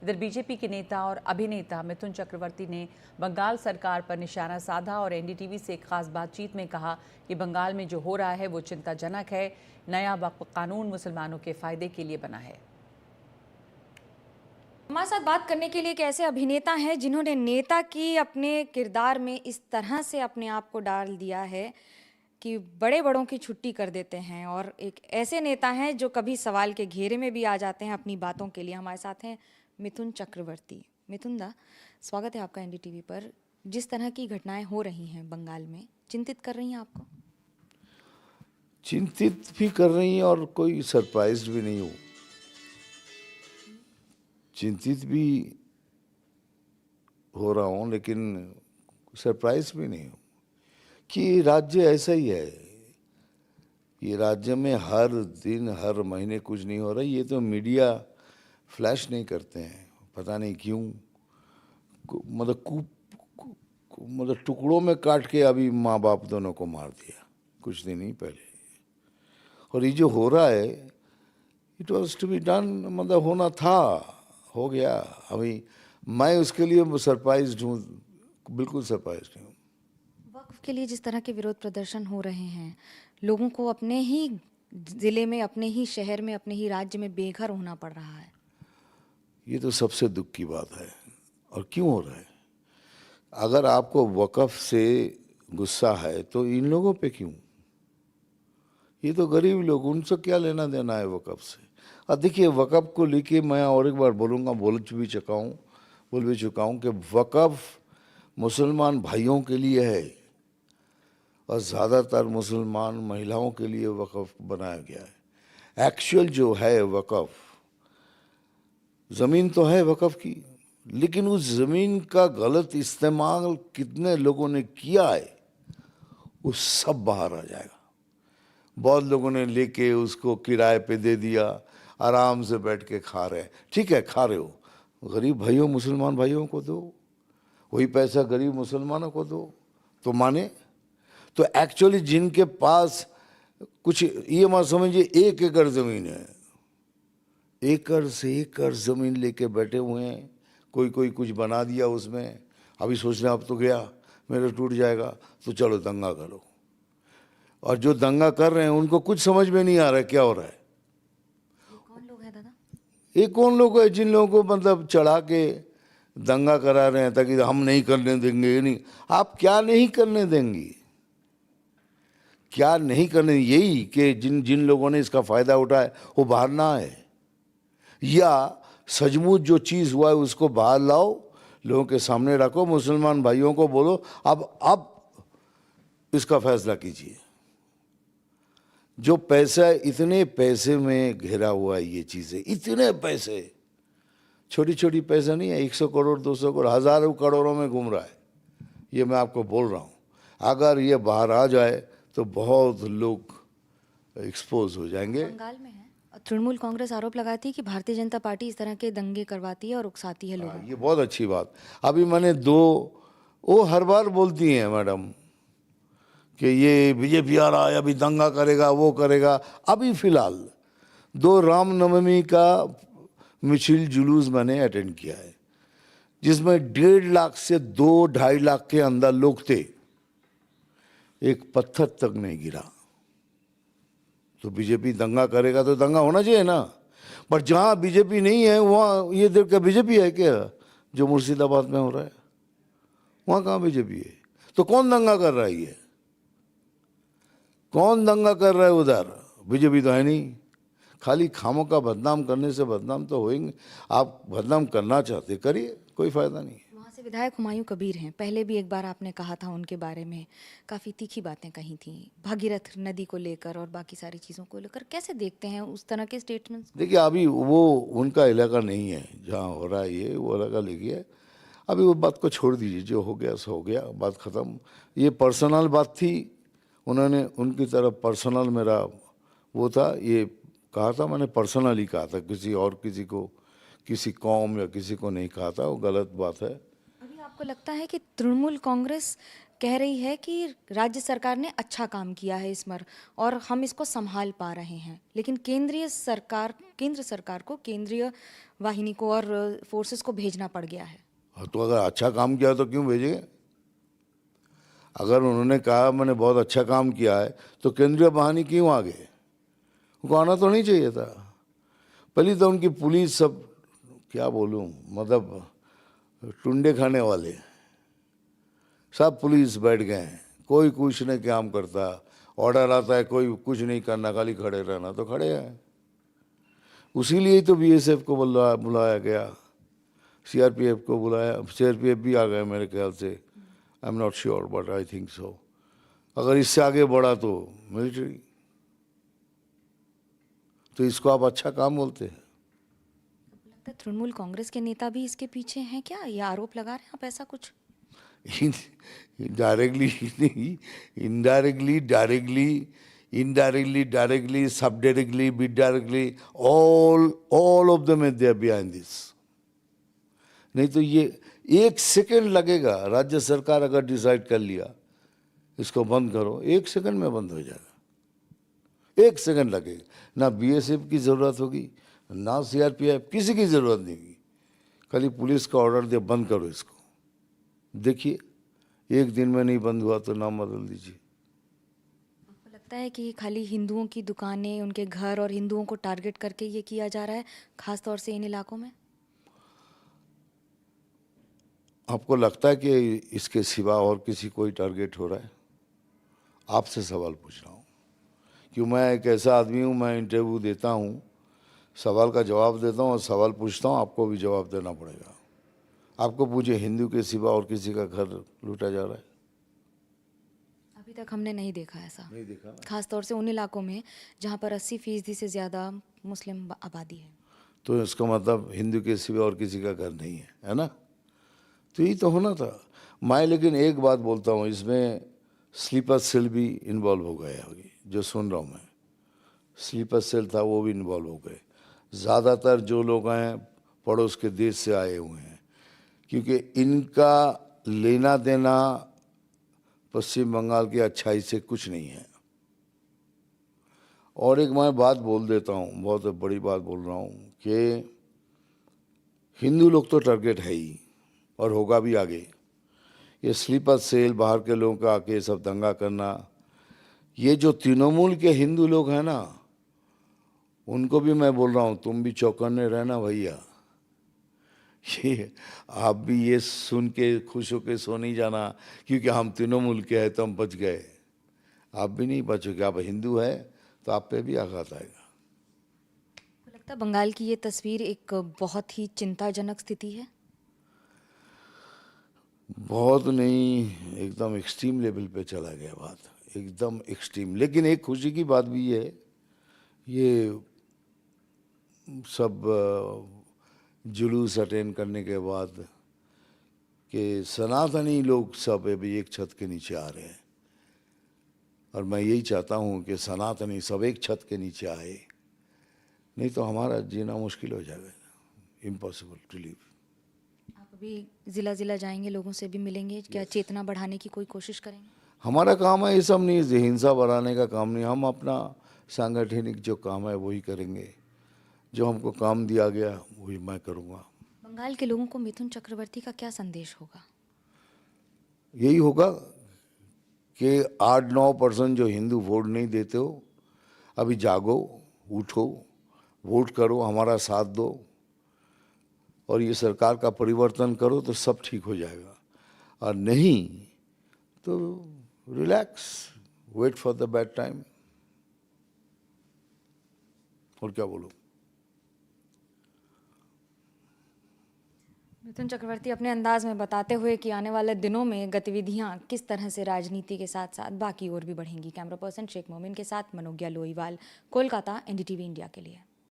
इधर बीजेपी के नेता और अभिनेता मिथुन चक्रवर्ती ने बंगाल सरकार पर निशाना साधा और एनडीटीवी से एक खास बातचीत में कहा कि बंगाल में जो हो रहा है वो चिंताजनक है। नया वक्फ कानून मुसलमानों के फायदे के लिए बना है। हमारे साथ बात करने के लिए एक ऐसे अभिनेता हैं जिन्होंने नेता की अपने किरदार में इस तरह से अपने आप को डाल दिया है कि बड़े बड़ों की छुट्टी कर देते हैं, और एक ऐसे नेता हैं जो कभी सवाल के घेरे में भी आ जाते हैं अपनी बातों के लिए। हमारे साथ हैं मिथुन चक्रवर्ती। मिथुन दा, स्वागत है आपका एनडीटीवी पर। जिस तरह की घटनाएं हो रही हैं बंगाल में, चिंतित कर रही हैं आपको? चिंतित भी कर रही हैं और कोई सरप्राइज्ड भी नहीं हूँ। चिंतित भी हो रहा हूँ लेकिन सरप्राइज भी नहीं हूँ कि राज्य ऐसा ही है। ये राज्य में हर दिन हर महीने कुछ नहीं हो रहा। ये तो मीडिया फ्लैश नहीं करते हैं, पता नहीं क्यों। मतलब टुकड़ों में काट के अभी माँ बाप दोनों को मार दिया कुछ दिन ही पहले। और ये जो हो रहा है, it was to be done, मतलब होना था, हो गया। अभी मैं उसके लिए सरप्राइज्ड हूँ, बिल्कुल सरप्राइज्ड नहीं हूँ। वक्फ के लिए जिस तरह के विरोध प्रदर्शन हो रहे हैं, लोगों को अपने ही जिले में, अपने ही शहर में, अपने ही राज्य में बेघर होना पड़ रहा है। ये तो सबसे दुख की बात है। और क्यों हो रहा है? अगर आपको वक्फ से गुस्सा है तो इन लोगों पे क्यों? ये तो गरीब लोग, उनसे क्या लेना देना है वक्फ से। और देखिए, वक्फ को लेके मैं और एक बार बोलूँगा, बोल भी चुका हूँ कि वक्फ मुसलमान भाइयों के लिए है और ज़्यादातर मुसलमान महिलाओं के लिए वक्फ बनाया गया है। एक्चुअल जो है वक्फ, ज़मीन तो है वक्फ की, लेकिन उस ज़मीन का गलत इस्तेमाल कितने लोगों ने किया है वो सब बाहर आ जाएगा। बहुत लोगों ने लेके उसको किराए पे दे दिया, आराम से बैठ के खा रहे हैं। ठीक है, खा रहे हो, गरीब भाइयों, मुसलमान भाइयों को दो, वही पैसा गरीब मुसलमानों को दो तो माने। तो एक्चुअली जिनके पास कुछ, ये मत समझिए 1 एकड़ ज़मीन है, एकड़ से एकड़ ज़मीन लेके बैठे हुए हैं। कोई कुछ बना दिया उसमें, अभी सोच रहे हैं अब तो गया, मेरा टूट जाएगा, तो चलो दंगा करो। और जो दंगा कर रहे हैं उनको कुछ समझ में नहीं आ रहा है क्या हो रहा है। कौन लोग हैं दादा? ये कौन लोग है जिन लोगों को मतलब चढ़ा के दंगा करा रहे हैं ताकि हम नहीं करने देंगे? ये नहीं, आप क्या नहीं करने देंगी? क्या नहीं करने? यही कि जिन जिन लोगों ने इसका फायदा उठाया वो बाहर ना आए, या सचमुच जो चीज़ हुआ है उसको बाहर लाओ, लोगों के सामने रखो, मुसलमान भाइयों को बोलो अब इसका फैसला कीजिए। जो पैसा, इतने पैसे में घिरा हुआ है ये चीज़ें, इतने पैसे, छोटी छोटी पैसा नहीं है, 100 करोड़ 200 करोड़, हज़ारों करोड़ों में घूम रहा है। ये मैं आपको बोल रहा हूँ, अगर ये बाहर आ जाए तो बहुत लोग एक्सपोज हो जाएंगे। बंगाल में है। तृणमूल कांग्रेस आरोप लगाती है कि भारतीय जनता पार्टी इस तरह के दंगे करवाती है और उकसाती है लोगों को। ये बहुत अच्छी बात। अभी मैंने वो हर बार बोलती हैं मैडम कि ये बीजेपी आ रहा है, अभी दंगा करेगा, वो करेगा। अभी फिलहाल 2 रामनवमी का मिছিল जुलूस मैंने अटेंड किया है, जिसमें 1.5 लाख से 2-2.5 लाख के अंदर लोग थे, एक पत्थर तक नहीं गिरा। तो बीजेपी दंगा करेगा तो दंगा होना चाहिए ना। पर जहाँ बीजेपी नहीं है वहाँ ये देख के बीजेपी है क्या? जो मुर्शिदाबाद में हो रहा है वहाँ कहाँ बीजेपी है? तो कौन दंगा कर रहा है? ये कौन दंगा कर रहा है उधर? बीजेपी तो है नहीं। खाली खामों का बदनाम करने से बदनाम तो होएंगे। आप बदनाम करना चाहते करिए, कोई फायदा नहीं है। वहाँ से विधायक हुमायूं कबीर हैं। पहले भी एक बार आपने कहा था उनके बारे में, काफ़ी तीखी बातें कही थी भागीरथ नदी को लेकर और बाकी सारी चीज़ों को लेकर। कैसे देखते हैं उस तरह के स्टेटमेंट्स? देखिए, अभी वो उनका इलाका नहीं है जहाँ हो रहा है ये, वो इलाका लेके अभी वो बात को छोड़ दीजिए। जो हो गया सो हो गया, बात ख़त्म। ये पर्सनल बात थी, उन्होंने उनकी तरफ पर्सनल मेरा वो था, ये कहा था, मैंने पर्सनली कहा था, किसी और किसी को, किसी कौम या किसी को नहीं कहा था। वो गलत बात है। अभी आपको लगता है कि तृणमूल कांग्रेस कह रही है कि राज्य सरकार ने अच्छा काम किया है इस मर और हम इसको संभाल पा रहे हैं, लेकिन केंद्र सरकार को, केंद्रीय वाहिनी को और फोर्सेस को भेजना पड़ गया है। हाँ, तो अगर अच्छा काम किया तो क्यों भेजे? अगर उन्होंने कहा मैंने बहुत अच्छा काम किया है तो केंद्रीय वाहिनी क्यों आ गए? उनको आना तो नहीं चाहिए था। पहले तो उनकी पुलिस सब, क्या बोलूं, मतलब टुंडे खाने वाले सब पुलिस बैठ गए हैं। कोई कुछ नहीं काम करता, ऑर्डर आता है कोई कुछ नहीं करना, खाली खड़े रहना, तो खड़े हैं। उसी लिए तो बीएसएफ को बुलाया गया, सीआरपीएफ को बुलाया। सीआरपीएफ भी आ गए मेरे ख्याल से, I am not sure but I think so. अगर इससे आगे बढ़ा तो मिलिट्री। तो इसको आप अच्छा काम बोलते हैं? लगता है तृणमूल कांग्रेस के नेता भी इसके पीछे हैं क्या? ये आरोप लगा रहे हैं आप ऐसा कुछ? डायरेक्टली नहीं, indirectly, subdirectly, indirectly, all of them are there behind this. नहीं तो ये 1 सेकंड लगेगा। राज्य सरकार अगर डिसाइड कर लिया इसको बंद करो, 1 सेकंड में बंद हो जाएगा। 1 सेकंड लगेगा। ना बीएसएफ की जरूरत होगी, ना सीआरपीएफ, किसी की जरूरत नहीं होगी। खाली पुलिस का ऑर्डर दे बंद करो इसको। देखिए 1 दिन में नहीं बंद हुआ तो नाम बदल दीजिए। आपको लगता है कि खाली हिंदुओं की दुकानें, उनके घर और हिंदुओं को टारगेट करके ये किया जा रहा है, खास तौर से इन इलाकों में? आपको लगता है कि इसके सिवा और किसी कोई टारगेट हो रहा है? आपसे सवाल पूछ रहा हूँ, क्यों मैं एक ऐसा आदमी हूँ, मैं इंटरव्यू देता हूँ, सवाल का जवाब देता हूँ और सवाल पूछता हूँ, आपको भी जवाब देना पड़ेगा। आपको पूछे हिंदू के सिवा और किसी का घर लूटा जा रहा है? अभी तक हमने नहीं देखा ऐसा, नहीं देखा। खास तौर से उन इलाकों में जहाँ पर 80% से ज़्यादा मुस्लिम आबादी है। तो इसका मतलब हिंदू के सिवा और किसी का घर नहीं है ना? तो ये तो होना था। मैं लेकिन एक बात बोलता हूँ, इसमें स्लीपर सेल भी इन्वॉल्व हो गया होगी, जो सुन रहा हूँ मैं। स्लीपर सेल था, वो भी इन्वॉल्व हो गए। ज़्यादातर जो लोग हैं पड़ोस के देश से आए हुए हैं, क्योंकि इनका लेना देना पश्चिम बंगाल की अच्छाई से कुछ नहीं है। और एक मैं बात बोल देता हूँ, बहुत बड़ी बात बोल रहा हूँ, कि हिंदू लोग तो टारगेट है ही और होगा भी आगे। ये स्लीपर सेल, बाहर के लोगों का आके सब दंगा करना, ये जो तृणमूल के हिंदू लोग हैं ना, उनको भी मैं बोल रहा हूँ, तुम भी चौकन्ने रहना भैया। ये आप भी ये सुन के खुश होके सो नहीं जाना क्योंकि हम तृणमूल के हैं तो हम बच गए। आप भी नहीं बचोगे। आप हिंदू है तो आप पे भी आघात आएगा। आपको लगता है बंगाल की ये तस्वीर एक बहुत ही चिंताजनक स्थिति है? बहुत नहीं, एकदम एक्सट्रीम लेवल पे चला गया बात, एकदम एक्सट्रीम। लेकिन एक खुशी की बात भी है, ये सब जुलूस अटेंड करने के बाद कि सनातनी लोग सब अभी एक छत के नीचे आ रहे हैं, और मैं यही चाहता हूँ कि सनातनी सब एक छत के नीचे आए, नहीं तो हमारा जीना मुश्किल हो जाएगा, इम्पॉसिबल टू लिव। आप अभी ज़िला जाएंगे, लोगों से भी मिलेंगे, क्या चेतना बढ़ाने की कोई कोशिश करेंगे? हमारा काम है, ये सब नहीं, हिंसा बढ़ाने का काम नहीं। हम अपना सांगठनिक जो काम है वही करेंगे। जो हमको काम दिया गया वही मैं करूँगा। बंगाल के लोगों को मिथुन चक्रवर्ती का क्या संदेश होगा? यही होगा कि 8-9% जो हिंदू वोट नहीं देते हो, अभी जागो, उठो, वोट करो, हमारा साथ दो और ये सरकार का परिवर्तन करो तो सब ठीक हो जाएगा। और नहीं तो relax, wait for the bad time. और क्या बोलूं? मिथुन चक्रवर्ती अपने अंदाज में बताते हुए कि आने वाले दिनों में गतिविधियां किस तरह से राजनीति के साथ साथ बाकी और भी बढ़ेंगी। कैमरा पर्सन शेख मोमिन के साथ मनोज्ञा लोईवाल, कोलकाता, एनडीटीवी इंडिया के लिए।